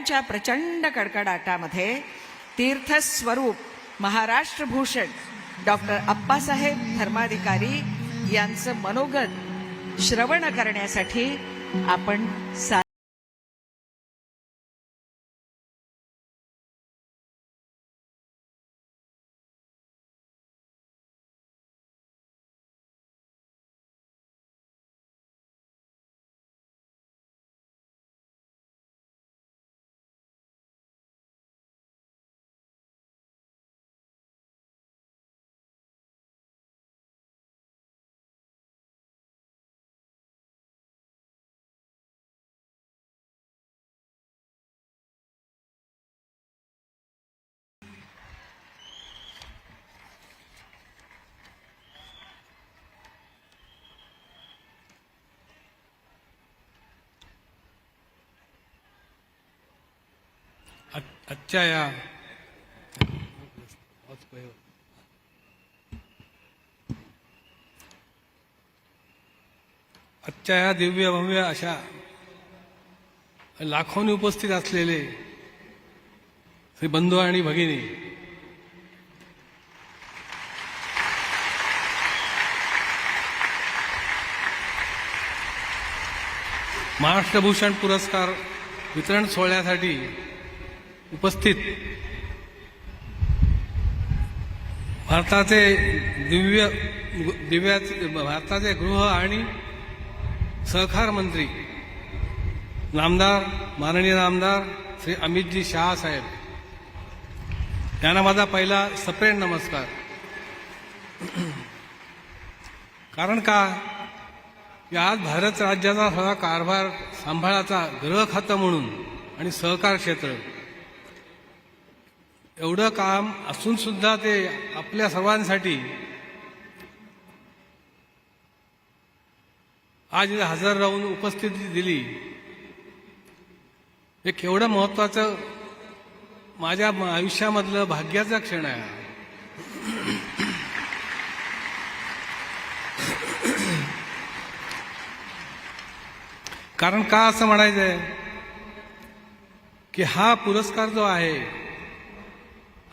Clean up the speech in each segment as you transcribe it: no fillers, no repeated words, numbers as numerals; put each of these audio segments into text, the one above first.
वाऱ्यांच्या प्रचंड कडकडाटामध्ये तीर्थस्वरूप महाराष्ट्र भूषण डॉक्टर अप्पासाहेब धर्माधिकारी यांचं मनोगत श्रवण करण्यासाठी आपण आजच्या या दिव्य भव्य अशा लाखोंनी उपस्थित असलेले श्री बंधू आणि भगिनी, महाराष्ट्र भूषण पुरस्कार वितरण सोहळ्यासाठी उपस्थित भारताचे भारताचे गृह आणि सहकार मंत्री माननीय नामदार श्री अमितजी शाह साहेब यांना माझा पहिला सप्रेम नमस्कार. कारण का आज भारत राज्याचा सगळा कारभार सांभाळाचा गृह खातं म्हणून आणि सहकार क्षेत्र एवढं काम असून सुद्धा ते आपल्या सर्वांसाठी आज इथे हजर राहून उपस्थिती दिली. हे केवढं महत्वाचं माझ्या आयुष्यामधलं भाग्याचा क्षण आहे. कारण का असं म्हणायचंय की हा पुरस्कार जो आहे,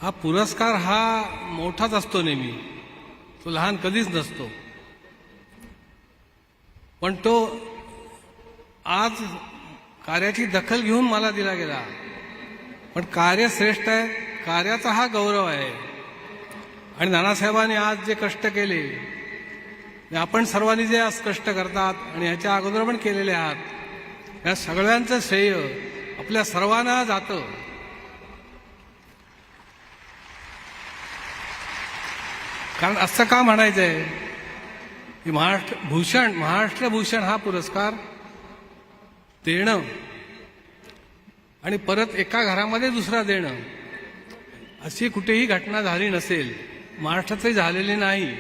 हा पुरस्कार हा मोठाच असतो नेहमी, तो लहान कधीच नसतो. पण तो आज कार्याची दखल घेऊन मला दिला गेला. पण कार्य श्रेष्ठ आहे, कार्याचा हा गौरव आहे. आणि नानासाहेबांनी आज जे कष्ट केले, आपण सर्वांनी जे आज कष्ट करतात आणि ह्याच्या अगोदर पण केलेले आहात, या सगळ्यांचं श्रेय आपल्या सर्वांना जातं. कारण असं का म्हणायचंय की महाराष्ट्र भूषण हा पुरस्कार देणं आणि परत एका घरामध्ये दुसरा देणं अशी कुठेही घटना झाली नसेल. महाराष्ट्रातही झालेली नाही,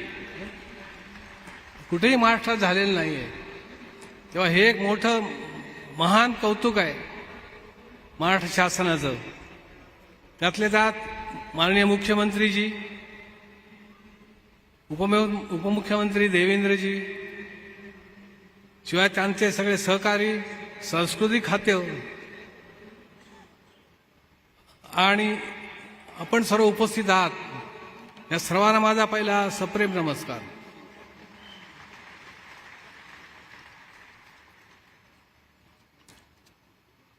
कुठेही महाराष्ट्रात झालेलं नाहीये. तेव्हा हे एक मोठं महान कौतुक आहे महाराष्ट्र शासनाचं. त्यातले त्यात माननीय मुख्यमंत्रीजी, उपमुख्यमंत्री देवेंद्रजी, शिवाय त्यांचे सगळे सहकारी, सांस्कृतिक खाते आणि आपण सर्व उपस्थित आहात, या सर्वांना माझा पहिला सप्रेम नमस्कार.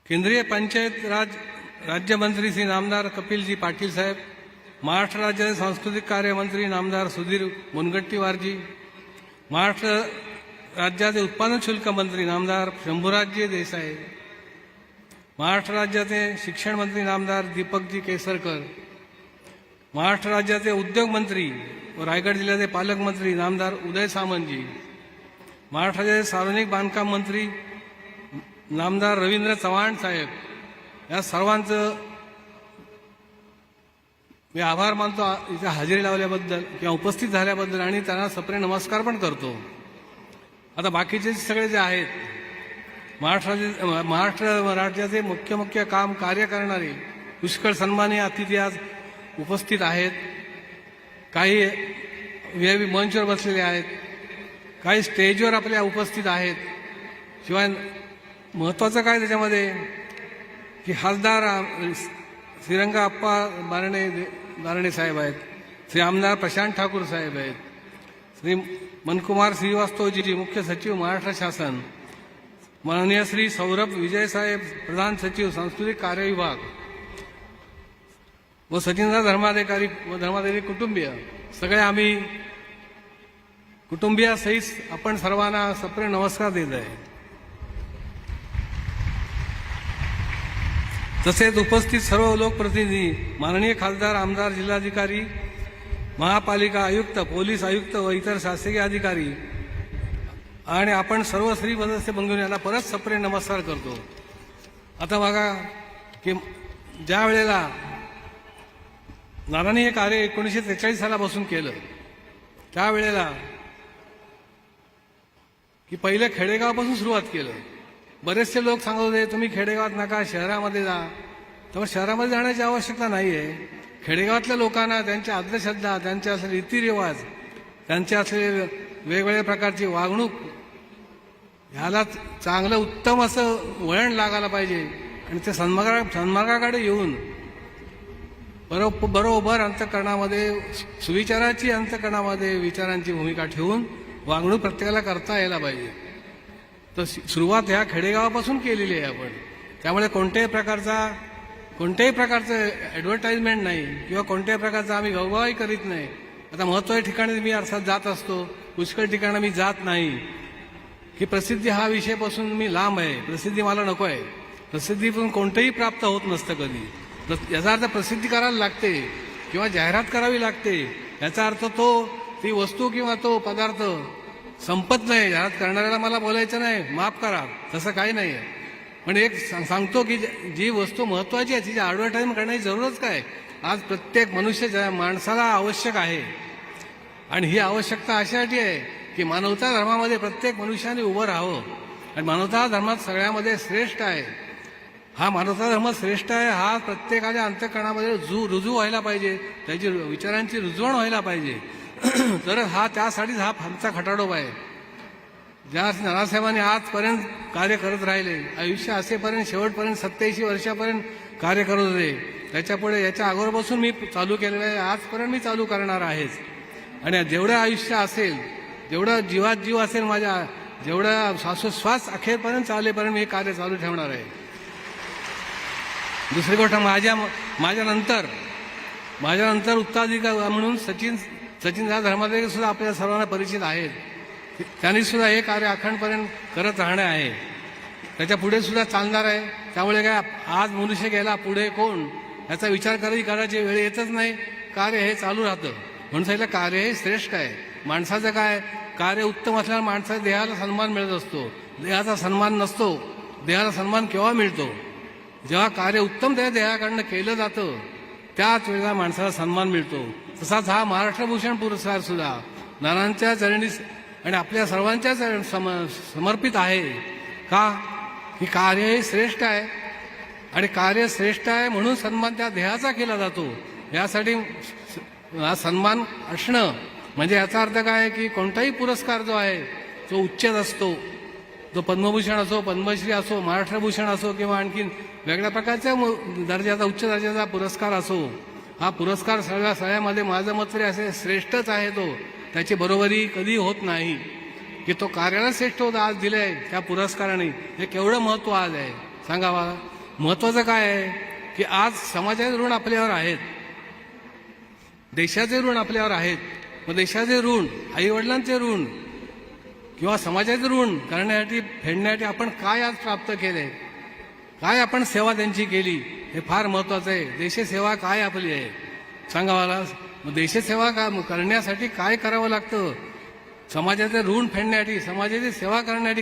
केंद्रीय पंचायत राज राज्यमंत्री श्री नामदार कपिलजी पाटील साहेब, महाराष्ट्र राज्याचे सांस्कृतिक कार्य मंत्री नामदार सुधीर मुनगंटीवारजी, महाराष्ट्र राज्याचे उत्पादन शुल्क मंत्री नामदार शंभूराजजी देसाई, महाराष्ट्र राज्याचे शिक्षण मंत्री नामदार दीपकजी केसरकर, महाराष्ट्र राज्याचे उद्योग मंत्री व रायगड जिल्ह्याचे पालकमंत्री नामदार उदय सामंतजी, महाराष्ट्र राज्याचे सार्वजनिक बांधकाम मंत्री नामदार रवींद्र चव्हाण साहेब, या सर्वांचं मी आभार मानतो इथे हजेरी लावल्याबद्दल किंवा उपस्थित झाल्याबद्दल, आणि त्यांना सप्रेम नमस्कार पण करतो. आता बाकीचे सगळे जे आहेत महाराष्ट्र राज्याचे मुख्य काम कार्य करणारे पुष्कळ सन्माननीय अतिथी आज उपस्थित आहेत. काही व्हीआयपी मंचवर बसलेले आहेत, काही स्टेजवर आपल्या उपस्थित आहेत. शिवाय महत्वाचं काय त्याच्यामध्ये की खासदार श्रीरंगा अप्पा बारणे साहेब आहेत, श्री आमदार प्रशांत ठाकूर साहेब आहेत, श्री मनकुमार श्रीवास्तवजी मुख्य सचिव महाराष्ट्र शासन, माननीय श्री सौरभ विजय साहेब प्रधान सचिव सांस्कृतिक कार्य विभाग व सचिनदा धर्माधिकारी व धर्माधिकारी कुटुंबीय, सगळे आम्ही कुटुंबियासहित आपण सर्वांना सप्रेम नमस्कार देत आहे. तसेच उपस्थित सर्व लोकप्रतिनिधी, माननीय खासदार, आमदार, जिल्हाधिकारी, महापालिका आयुक्त, पोलीस आयुक्त व इतर शासकीय अधिकारी आणि आपण सर्व स्त्री सदस्य बंधूंनी यांना परत सप्रेम नमस्कार करतो. आता बघा की ज्या वेळेला नानांनी हे कार्य 1943 सालापासून केलं, त्यावेळेला की पहिले खेडेगावापासून सुरुवात केलं. बरेचसे लोक सांगत होते तुम्ही खेडेगावात नका, शहरामध्ये जा. तर शहरामध्ये जाण्याची आवश्यकता नाही आहे. खेडेगावातल्या लोकांना त्यांच्या अंधश्रद्धा, त्यांचे असलेले रीतिरिवाज, त्यांचे असलेले वेगवेगळ्या प्रकारची वागणूक ह्याला चांगलं उत्तम असं वळण लागायला पाहिजे आणि ते सन्मार्गाकडे येऊन बरोबर अंतःकरणामध्ये सुविचाराची अंतःकरणामध्ये विचारांची भूमिका ठेवून वागणूक प्रत्येकाला करता यायला पाहिजे. तर सुरुवात ह्या खेडेगावापासून केलेली आहे आपण. त्यामुळे कोणत्याही प्रकारचं ॲडव्हर्टाइजमेंट नाही किंवा कोणत्याही प्रकारचा आम्ही गवगावही करीत नाही. आता महत्त्वाच्या ठिकाणी मी अर्थात जात असतो, पुष्कळ ठिकाणी मी जात नाही की प्रसिद्धी हा विषयापासून मी लांब आहे. प्रसिद्धी मला नको आहे. प्रसिद्धीपासून कोणतंही प्राप्त होत नसतं कधी. याचा अर्थ प्रसिद्धी करायला लागते किंवा जाहिरात करावी लागते. याचा अर्थ ती वस्तू किंवा तो पदार्थ संपत नाही. जाहिरात करणाऱ्याला मला बोलायचं नाही, माफ करा, तसं काही नाही आहे. पण एक सांगतो की जी वस्तू महत्त्वाची आहे तिची ॲडव्हर्टाइजमेंट करण्याची जरूरच काय. आज प्रत्येक मनुष्य माणसाला आवश्यक आहे आणि ही आवश्यकता अशासाठी आहे की मानवता धर्मामध्ये प्रत्येक मनुष्याने उभं राहावं आणि मानवता धर्मात सगळ्यामध्ये श्रेष्ठ आहे. हा मानवता धर्म श्रेष्ठ आहे हा प्रत्येकाच्या अंतःकरणामध्ये रुजू व्हायला पाहिजे, त्याची विचारांची रुजवण व्हायला पाहिजे. तर त्यासाठीच हा आमचा खटाडोबा आहे. ज्या नानासाहेबांनी आजपर्यंत कार्य करत राहिले, आयुष्य असेपर्यंत शेवटपर्यंत 87 वर्षापर्यंत कार्य करत होते. त्याच्यापुढे याच्या अगोदरपासून मी चालू केलेलं आहे, आजपर्यंत मी चालू करणार आहेच. आणि जेवढं आयुष्य असेल, जेवढं जीवात जीव असेल माझ्या, जेवढं श्वासोश्वास अखेरपर्यंत चालेपर्यंत मी हे कार्य चालू ठेवणार आहे. दुसरी गोष्ट माझ्यानंतर उत्तराधिकारी म्हणून सचिनदा धर्माधिकारी सुद्धा आपल्या सर्वांना परिचित आहेत. त्यांनी सुद्धा हे कार्य अखंडपर्यंत करत राहणे आहे. त्याच्या पुढे सुद्धा चालणार आहे. त्यामुळे काय आज मनुष्य गेला पुढे कोण याचा विचार करायची वेळ येतच नाही. कार्य हे चालू राहतं. म्हणून सांगितलं कार्य हे श्रेष्ठ आहे. माणसाचं काय कार्य उत्तम असल्यावर माणसाच्या देहाला सन्मान मिळत असतो. देहाचा सन्मान नसतो. देहाला सन्मान केव्हा मिळतो? जेव्हा कार्य उत्तम त्या देहाकडनं केलं जातं त्याच वेळेला माणसाला सन्मान मिळतो. तसाच हा महाराष्ट्र भूषण पुरस्कार सुद्धा नानांच्या चरणी आणि आपल्या सर्वांच्या समर्पित आहे. का की कार्य हे श्रेष्ठ आहे आणि कार्य श्रेष्ठ आहे म्हणून सन्मान त्या देहाचा केला जातो. यासाठी हा सन्मान असणं म्हणजे याचा अर्थ काय की कोणताही पुरस्कार जो आहे तो उच्चच असतो. तो पद्मभूषण असो, पद्मश्री असो, महाराष्ट्रभूषण असो किंवा आणखीन वेगळ्या प्रकारच्या दर्जाचा उच्च दर्जाचा पुरस्कार असो, हा पुरस्कार सगळ्यामध्ये माझं मत तरी असे श्रेष्ठच आहे. त्याची बरोबरी कधी होत नाही की तो कार्याला श्रेष्ठ होता आज दिलंय त्या पुरस्काराने. हे केवढं महत्त्व आज आहे सांगा मला. महत्त्वाचं काय आहे की आज समाजाचे ऋण आपल्यावर आहेत, देशाचे ऋण आपल्यावर आहेत. मग देशाचे ऋण, आईवडिलांचे ऋण किंवा समाजाचे ऋण करण्यासाठी फेडण्यासाठी आपण काय आज प्राप्त केले, काय आपण सेवा त्यांची केली, हे फार महत्त्वाचं आहे. देशसेवा काय आपली आहे सांगा मला. मग देशसेवा करण्यासाठी काय करावं लागतं, समाजाचे ऋण फेडण्यासाठी, समाजाची सेवा करण्यासाठी